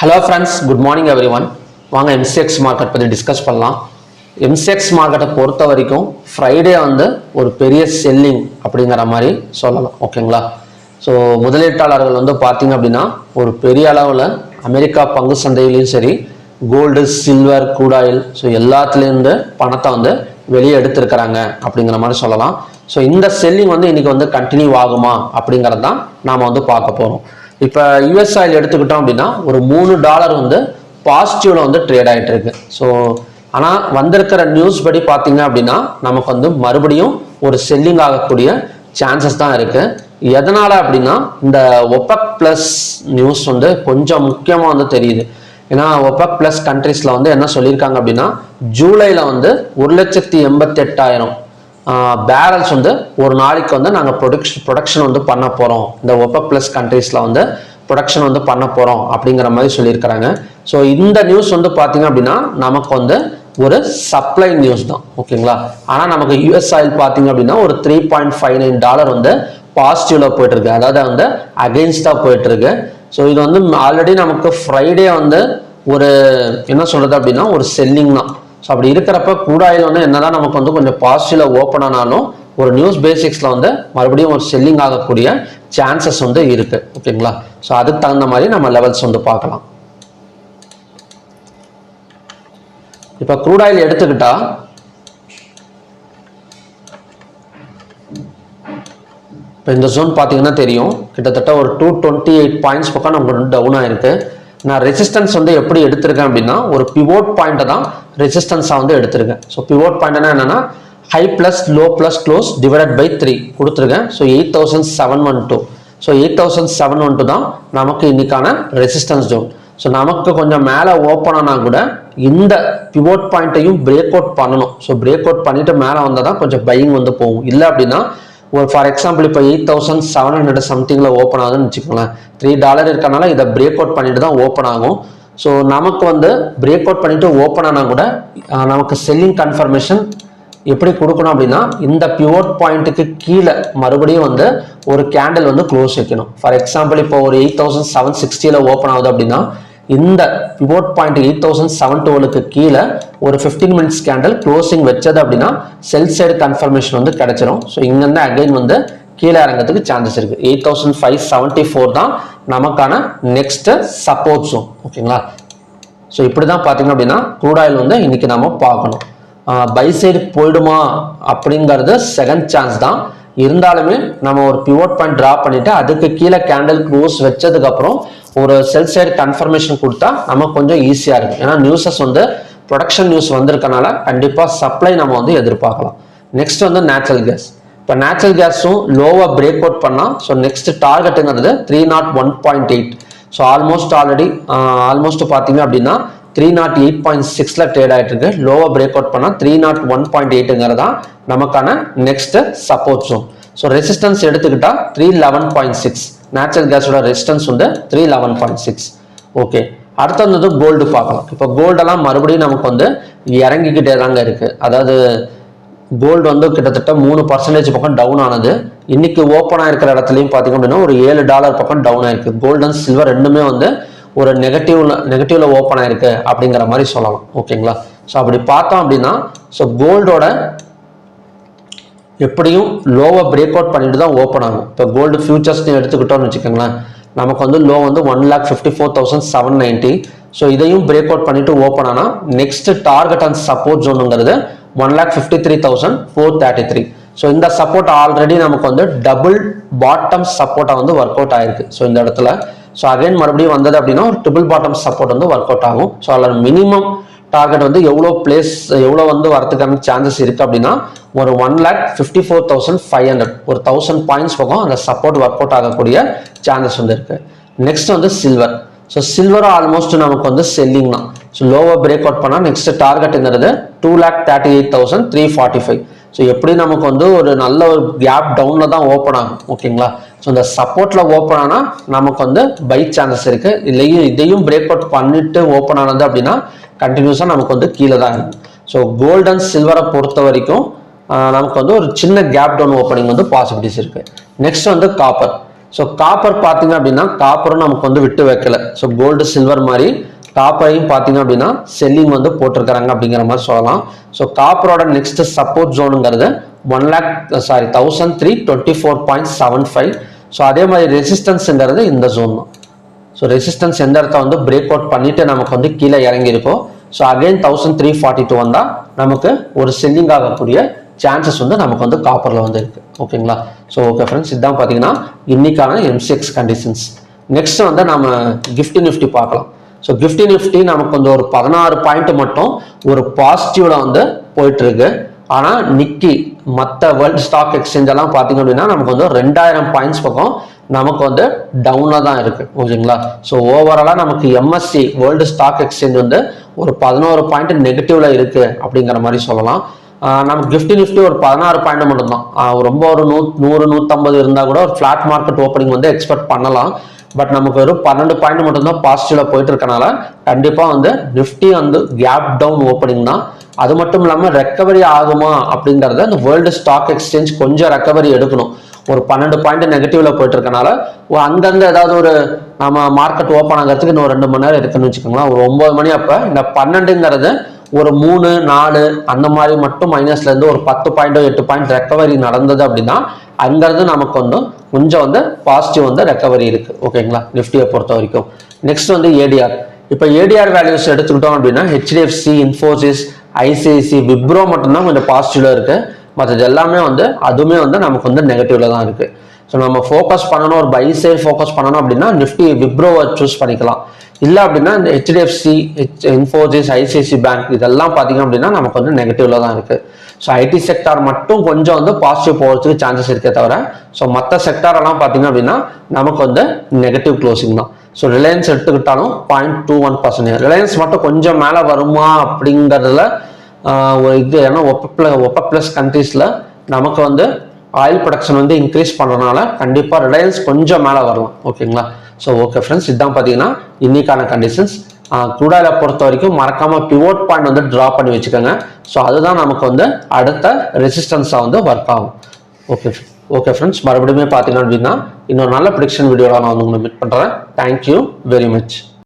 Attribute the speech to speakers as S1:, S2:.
S1: Hello friends, good morning everyone. வாங்க MCX market பத்தி discuss பண்ணலாம். MCX மார்க்கெட்டை பொறுத்த வரைக்கும் ஃப்ரைடே வந்து ஒரு பெரிய செல்லிங் அப்படிங்கிற மாதிரி சொல்லலாம். ஓகேங்களா? ஸோ முதலீட்டாளர்கள் வந்து பார்த்தீங்க அப்படின்னா ஒரு பெரிய அளவில் அமெரிக்கா பங்கு சந்தையிலையும் சரி, gold, silver, crude oil, so எல்லாத்துலேருந்து பணத்தை வந்து வெளியே எடுத்திருக்கிறாங்க அப்படிங்கிற மாதிரி சொல்லலாம். ஸோ இந்த செல்லிங் வந்து இன்னைக்கு வந்து கண்டினியூ ஆகுமா அப்படிங்கிறது தான் நாம் வந்து பார்க்க போகிறோம். இப்போ யூஎஸ் ஆயில் எடுத்துக்கிட்டோம் அப்படின்னா ஒரு $3 வந்து பாசிட்டிவ்ல வந்து ட்ரேட் ஆகிட்டு இருக்கு. ஸோ ஆனால் வந்திருக்கிற நியூஸ் படி பார்த்தீங்க அப்படின்னா நமக்கு வந்து மறுபடியும் ஒரு செல்லிங் ஆகக்கூடிய சான்சஸ் தான் இருக்கு. எதனால அப்படின்னா இந்த ஒபெக் பிளஸ் நியூஸ் வந்து கொஞ்சம் முக்கியமாக வந்து தெரியுது. ஏன்னா ஒபெக் பிளஸ் கண்ட்ரீஸ்ல வந்து என்ன சொல்லியிருக்காங்க அப்படின்னா ஜூலைல வந்து 1,88,000 பேரல்ஸ் வந்து ஒரு நாளைக்கு வந்து நாங்கள் ப்ரொடக்ஷன் வந்து பண்ண போகிறோம், இந்த ஒபெக் பிளஸ் கண்ட்ரீஸில் வந்து ப்ரொடக்ஷன் வந்து பண்ண போகிறோம் அப்படிங்கிற மாதிரி சொல்லியிருக்கிறாங்க. ஸோ இந்த நியூஸ் வந்து பார்த்தீங்க அப்படின்னா நமக்கு வந்து ஒரு சப்ளை நியூஸ் தான். ஓகேங்களா? ஆனால் நமக்கு யூஎஸ் ஆயில் பார்த்தீங்க அப்படின்னா ஒரு $3.59 வந்து பாசிட்டிவ்ல போயிட்டு இருக்கு, அதாவது வந்து அகெயின்ஸ்டா போயிட்டு இருக்கு. ஸோ இது வந்து ஆல்ரெடி நமக்கு ஃப்ரைடே வந்து ஒரு என்ன சொல்றது அப்படின்னா ஒரு செல்லிங் தான். ஸோ அப்படி இருக்கிறப்ப க்ரூட் ஆயில் வந்து என்னதான் நமக்கு வந்து கொஞ்சம் பாசிட்டிவ்ல ஓப்பன் ஆனாலும் ஒரு நியூஸ் பேசிக்ஸ்ல வந்து மறுபடியும் ஒரு செல்லிங் ஆகக்கூடிய சான்சஸ் வந்து இருக்கு. ஓகேங்களா? ஸோ அதுக்கு தகுந்த மாதிரி நம்ம லெவல்ஸ் வந்து பார்க்கலாம். இப்போ க்ரூட் ஆயில் எடுத்துக்கிட்டா இப்போ இந்த ஜோன் பார்த்தீங்கன்னா தெரியும், கிட்டத்தட்ட ஒரு 228 பாயிண்ட்ஸ் பக்கம் நமக்கு டவுன் ஆயிருக்கு. நான் ரெசிஸ்டன்ஸ் வந்து எப்படி எடுத்திருக்கேன் அப்படின்னா ஒரு பிவோட் பாயிண்ட்டை தான் ரெசிஸ்டன்ஸாக வந்து எடுத்திருக்கேன். ஸோ பிவோட் பாயிண்ட்னா என்னன்னா high plus low plus close divided by 3 கொடுத்துருக்கேன். ஸோ 8,712. ஸோ 8,712 தான் நமக்கு இன்னைக்கான ரெசிஸ்டன்ஸ் ஜோன். ஸோ நமக்கு கொஞ்சம் மேலே ஓப்பன் ஆனால் கூட இந்த பிவோட் பாயிண்ட்டையும் பிரேக் அவுட் பண்ணணும். ஸோ பிரேக் அவுட் பண்ணிட்டு மேலே வந்தால் தான் கொஞ்சம் பையிங் வந்து போகும். இல்லை அப்படின்னா ஒரு ஃபார் எக்ஸாம்பிள் இப்போ 8,700 சம்திங்ல ஓப்பன் ஆகுதுன்னு வச்சுக்கோங்களேன், $3 இருக்கனால இதை பிரேக் அவுட் பண்ணிட்டு தான் ஓப்பன் ஆகும். ஸோ நமக்கு வந்து பிரேக் அவுட் பண்ணிட்டு ஓப்பன் ஆனால் கூட நமக்கு செல்லிங் கன்ஃபர்மேஷன் எப்படி கொடுக்கணும் அப்படின்னா இந்த பிவோட் பாயிண்ட்டுக்கு கீழே மறுபடியும் வந்து ஒரு கேண்டில் வந்து க்ளோஸ் வைக்கணும். ஃபார் எக்ஸாம்பிள் இப்போ ஒரு 8,760 ஓப்பன் ஆகுது அப்படின்னா இந்த பிவோட் பாயிண்ட் 8,712க்கு கீழே ஒரு 15 மினிட்ஸ் கேண்டில் க்ளோசிங் வச்சது அப்படின்னா செல் சைடு கன்ஃபர்மேஷன் வந்து கிடைச்சிரும். ஸோ இங்கிருந்து அகைன் வந்து கீழே இறங்கிறதுக்கு சான்சஸ் இருக்கு. 8,574 தான் நமக்கான நெக்ஸ்ட் சப்போர்ட் ஜோன். ஓகேங்களா? ஸோ இப்படி தான் பார்த்தீங்க அப்படின்னா க்ரூட் ஆயில் வந்து இன்னைக்கு நம்ம பார்க்கணும். பை சைடு போயிடுமா அப்படிங்கிறது செகண்ட் சான்ஸ் தான். இருந்தாலுமே நம்ம ஒரு பிவோட் பாயிண்ட் டிரா பண்ணிட்டு அதுக்கு கீழே கேண்டில் க்ளோஸ் வச்சதுக்கு அப்புறம் ஒரு செல் சைடு கன்ஃபர்மேஷன் கொடுத்தா நமக்கு கொஞ்சம் ஈஸியா இருக்கும். ஏன்னா நியூஸஸ் வந்து ப்ரொடக்ஷன் நியூஸ் வந்திருக்கனால கண்டிப்பா சப்ளை நம்ம வந்து எதிர்பார்க்கலாம். நெக்ஸ்ட் வந்து நேச்சுரல் கேஸ். இப்போ நேச்சுரல் கேஸும் லோவா பிரேக் அவுட் பண்ணா ஸோ நெக்ஸ்ட் டார்கெட்டுங்கிறது 301.8. ஸோ ஆல்மோஸ்ட் பார்த்தீங்க அப்படின்னா 308.6ல ட்ரேட் ஆகிட்டு இருக்கு. லோவா பிரேக் அவுட் பண்ணா 301.8ங்கிறதா நமக்கான next support zone. So resistance எடுத்துக்கிட்டா 311.6, நேச்சுரல் கேஸோட ரெசிஸ்டன்ஸ் வந்து 311.6. ஓகே, அடுத்து வந்து கோல்டு பார்க்கலாம். இப்போ கோல்டெல்லாம் மறுபடியும் நமக்கு வந்து இறங்கிக்கிட்டே தாங்க இருக்கு. அதாவது கோல்டு வந்து கிட்டத்தட்ட 3% பக்கம் டவுன் ஆனது. இன்னைக்கு ஓப்பன் ஆயிருக்கிற இடத்துலையும் பார்த்தீங்க அப்படின்னா ஒரு $7 பக்கம் டவுன் ஆயிருக்கு. கோல்டு அண்ட் சில்வர் ரெண்டுமே வந்து ஒரு நெகட்டிவ்ல ஓப்பன் ஆயிருக்கு அப்படிங்கிற மாதிரி சொல்லலாம். ஓகேங்களா? ஸோ அப்படி பார்த்தோம் அப்படின்னா ஸோ கோல்டோட எப்படியும் லோவை பிரேக் அவுட் பண்ணிட்டு தான் ஓப்பன் ஆகும். இப்போ கோல்டு ஃபியூச்சர்ஸ் எடுத்துக்கிட்டோம்னு வச்சுக்கோங்களேன், நமக்கு வந்து லோ வந்து 1,54,790. ஸோ இதையும் பிரேக் அவுட் பண்ணிட்டு ஓப்பன் ஆனால் நெக்ஸ்ட் டார்கெட் அண்ட் சப்போர்ட் ஜோனுங்கிறது 1,53,433. ஸோ இந்த சப்போர்ட் ஆல்ரெடி நமக்கு வந்து டபுள் பாட்டம் சப்போர்ட்டா வந்து ஒர்க் அவுட் ஆயிருக்கு. ஸோ இந்த இடத்துல ஸோ அகைன் மறுபடியும் வந்தது அப்படின்னா ஒரு ட்ரிபிள் பாட்டம் சப்போர்ட் வந்து ஒர்க் அவுட் ஆகும். ஸோ அதில் மினிமம் டார்கெட் வந்து எவ்வளோ வந்து வரதுக்கான சான்சஸ் இருக்கு அப்படின்னா ஒரு 1,54,500, ஒரு 1000 பாயிண்ட்ஸ் பக்கம் அந்த சப்போர்ட் ஒர்க் அவுட் ஆகக்கூடிய சான்சஸ் வந்து இருக்கு. நெக்ஸ்ட் வந்து சில்வர். ஸோ சில்வரும் ஆல்மோஸ்ட் நமக்கு வந்து செல்லிங் தான். ஸோ லோவா பிரேக் அவுட் பண்ணால் நெக்ஸ்ட் டார்கெட்டுங்கிறது 2,38,345. ஸோ எப்படி நமக்கு வந்து ஒரு நல்ல ஒரு கேப் டவுன்ல தான் ஓப்பன் ஆகும். ஓகேங்களா? ஸோ இந்த சப்போர்ட்ல ஓப்பன் ஆனால் நமக்கு வந்து பை சான்சஸ் இருக்கு. இல்லையும் இதையும் பிரேக் அவுட் பண்ணிட்டு ஓப்பன் ஆனது அப்படின்னா கண்டினியூஸா நமக்கு வந்து கீழே தான் இருக்கும். ஸோ கோல்டு அண்ட் சில்வரை பொறுத்த வரைக்கும் நமக்கு வந்து ஒரு சின்ன கேப் டவுன் ஓப்பனிங் வந்து பாசிபிலிட்டிஸ் இருக்கு. நெக்ஸ்ட் வந்து காப்பர். ஸோ காப்பர் பார்த்தீங்க அப்படின்னா காப்பரும் நமக்கு வந்து விட்டு வைக்கல. ஸோ கோல்டு சில்வர் மாதிரி காப்பரையும் பார்த்தீங்க அப்படின்னா செல்லிங் வந்து போட்டிருக்கிறாங்க அப்படிங்கிற மாதிரி சொல்லலாம். ஸோ காப்பரோட நெக்ஸ்ட் சப்போர்ட் ஜோனுங்கிறது 1324.75. ஸோ அதே மாதிரி ரெசிஸ்டன்ஸுங்கிறது இந்த ஜோன் தான். ஸோ ரெசிஸ்டன்ஸ் எந்த இடத்த வந்து பிரேக் அவுட் பண்ணிட்டு நமக்கு வந்து கீழே இறங்கியிருக்கோம். ஸோ அகைன் 1342 வந்தால் நமக்கு ஒரு செல்லிங் ஆகக்கூடிய சான்சஸ் வந்து நமக்கு வந்து காப்பரில் வந்து இருக்கு. ஓகேங்களா? ஸோ ஓகே ஃப்ரெண்ட்ஸ், இதுதான் பார்த்தீங்கன்னா இன்னைக்கான எம்சிஎக்ஸ் கண்டிஷன்ஸ். நெக்ஸ்ட் வந்து நம்ம கிஃப்டி நிஃப்டி பார்க்கலாம். ஸோ கிஃப்டி நிஃப்டி நமக்கு வந்து ஒரு 16 பாயிண்ட் மட்டும் ஒரு பாசிட்டிவ்ல வந்து போயிட்டு இருக்கு. ஆனால் நிக்கி மற்ற வேர்ல்டு ஸ்டாக் எக்ஸ்சேஞ்ச் எல்லாம் பார்த்தீங்க அப்படின்னா நமக்கு வந்து 2000 பாயிண்ட்ஸ் பக்கம் நமக்கு வந்து டவுனாக தான் இருக்கு. ஓகேங்களா? ஸோ ஓவராலாக நமக்கு எம்எஸ்சி வேர்ல்டு ஸ்டாக் எக்ஸ்சேஞ்ச் வந்து ஒரு 11 பாயிண்ட் நெகட்டிவ்ல இருக்கு அப்படிங்கிற மாதிரி சொல்லலாம். நமக்கு கிஃப்டி நிஃப்டி ஒரு 16 பாயிண்ட் மட்டும்தான். ரொம்ப ஒரு 100-150 இருந்தால் கூட ஒரு ஃபிளாட் மார்க்கெட் ஓப்பனிங் வந்து எக்ஸ்பெக்ட் பண்ணலாம். பட் நமக்கு வெறும் 12 பாயிண்ட் மட்டும்தான் பாசிட்டிவ்ல போயிட்டு இருக்கனால கண்டிப்பாக வந்து நிஃப்டி வந்து கேப் டவுன் ஓப்பனிங் தான். அது மட்டும் இல்லாமல் ரெக்கவரி ஆகுமா அப்படிங்கிறத இந்த வேர்ல்டு ஸ்டாக் எக்ஸ்சேஞ்ச் கொஞ்சம் ரெக்கவரி எடுக்கணும். ஒரு 12 பாயிண்ட் நெகட்டிவ்ல போயிட்டு இருக்கனால அங்கங்க ஏதாவது ஒரு நம்ம மார்க்கெட் ஓப்பன் ஆகிறதுக்கு இன்னும் 2 மணி நேரம் இருக்குன்னு வச்சுக்கோங்களேன். ஒரு 9 மணி அப்போ இந்த 12ங்கிறது ஒரு 3-4 அந்த மாதிரி மட்டும் மைனஸ்ல இருந்து ஒரு 10 பாயிண்டோ 8 பாயிண்ட் ரெக்கவரி நடந்தது அப்படின்னா அங்கிருந்து நமக்கு வந்து கொஞ்சம் வந்து பாசிட்டிவ் வந்து ரெக்கவரி இருக்கு. ஓகேங்களா? நிஃப்டியை பொறுத்த வரைக்கும். நெக்ஸ்ட் வந்து ஏடிஆர். இப்போ ஏடிஆர் வேல்யூஸ் எடுத்துக்கிட்டோம் அப்படின்னா ஹெச்டிஎஃப்சி, இன்ஃபோசிஸ், ஐசிஐசி, விப்ரோ மட்டும்தான் கொஞ்சம் பாசிட்டிவ்ல இருக்கு. மற்றது எல்லாமே வந்து அதுவுமே வந்து நமக்கு வந்து நெகட்டிவ்ல தான் இருக்கு. ஸோ நம்ம ஃபோக்கஸ் பண்ணணும், ஒரு பை சைடு ஃபோக்கஸ் பண்ணணும் அப்படின்னா நிஃப்டி விப்ரோவை சூஸ் பண்ணிக்கலாம். இல்லை அப்படின்னா இந்த ஹெச்டிஎஃப்சி, இன்ஃபோசிஸ், ஐசிஐசி பேங்க் இதெல்லாம் பார்த்தீங்க அப்படின்னா நமக்கு வந்து நெகட்டிவ்ல தான் இருக்கு. ஸோ ஐடி செக்டார் மட்டும் கொஞ்சம் வந்து பாசிட்டிவ் போகிறதுக்கு சான்சஸ் இருக்கே தவிர ஸோ மற்ற செக்டார் எல்லாம் பார்த்தீங்க அப்படின்னா நமக்கு வந்து நெகட்டிவ் க்ளோசிங் தான். ஸோ ரிலையன்ஸ் எடுத்துக்கிட்டாலும் 0.21%. ரிலையன்ஸ் மட்டும் கொஞ்சம் மேலே வருமா அப்படிங்கிறதுல ஒரு இது ஏன்னா ஒப்பக் பிளஸ் கண்ட்ரீஸில் நமக்கு வந்து ஆயில் ப்ரொடக்ஷன் வந்து இன்க்ரீஸ் பண்ணுறதுனால கண்டிப்பாக ரிலையன்ஸ் கொஞ்சம் மேலே வரலாம். ஓகேங்களா? ஸோ ஓகே ஃப்ரெண்ட்ஸ், இதுதான் பார்த்தீங்கன்னா இன்னைக்கான கண்டிஷன்ஸ். க்ரூட் ஆயிலை பொறுத்த வரைக்கும் மறக்காம பிவோட் பாயிண்ட் வந்து ட்ரா பண்ணி வச்சுக்கோங்க. ஸோ அதுதான் நமக்கு வந்து அடுத்த ரெசிஸ்டன்ஸாக வந்து ஒர்க் ஆகும். ஓகே ஃப்ரெண்ட்ஸ், மறுபடியும் பார்த்தீங்க அப்படின்னா இன்னொரு நல்ல ப்ரிடிக்ஷன் வீடியோவில் நான் வந்து உங்களை மீட் பண்ணுறேன். Thank you very much.